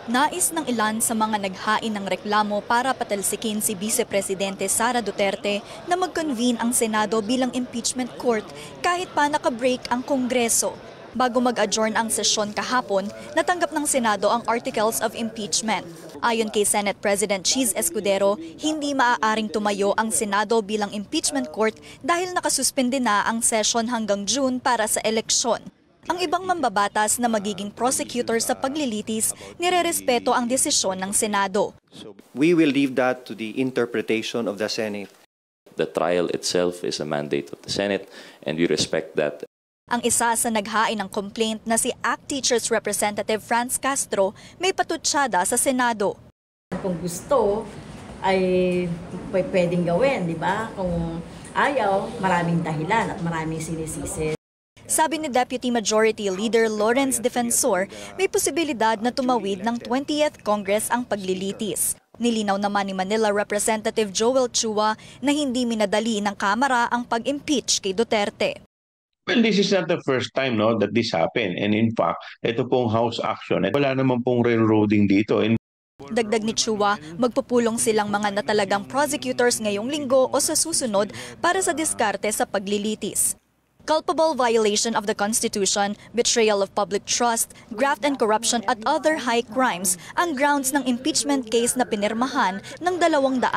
Nais ng ilan sa mga naghain ng reklamo para patalsikin si Vice Presidente Sara Duterte na mag-convene ang Senado bilang impeachment court kahit pa naka-break ang Kongreso. Bago mag-adjourn ang sesyon kahapon, natanggap ng Senado ang Articles of Impeachment. Ayon kay Senate President Cheese Escudero, hindi maaaring tumayo ang Senado bilang impeachment court dahil nakasuspende na ang session hanggang June para sa eleksyon. Ang ibang mambabatas na magiging prosecutor sa paglilitis, nirerespeto ang desisyon ng Senado. We will leave that to the interpretation of the Senate. The trial itself is a mandate of the Senate and we respect that. Ang isa sa naghain ng complaint na si ACT Teachers Representative Franz Castro may patutsyada sa Senado. Kung gusto ay pwedeng gawin, di ba? Kung ayaw, maraming dahilan at maraming sinisisi. Sabi ni Deputy Majority Leader Lawrence Defensor, may posibilidad na tumawid ng 20th Congress ang paglilitis. Nilinaw naman ni Manila Representative Joel Chua na hindi minadali ng Kamara ang pag-impeach kay Duterte. Well, this is not the first time that this happened. And in fact, ito pong House action, wala naman pong railroading dito. Dagdag ni Chua, magpupulong silang mga natalagang prosecutors ngayong linggo o sa susunod para sa diskarte sa paglilitis. Culpable violation of the Constitution, betrayal of public trust, graft and corruption at other high crimes ang grounds ng impeachment case na pinirmahan ng 215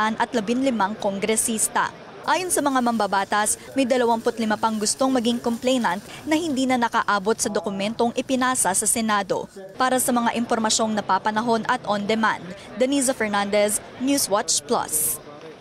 kongresista. Ayon sa mga mambabatas, may 25 pang gustong maging complainant na hindi na nakaabot sa dokumentong ipinasa sa Senado. Para sa mga impormasyong napapanahon at on-demand, Denise Fernandez, Newswatch Plus.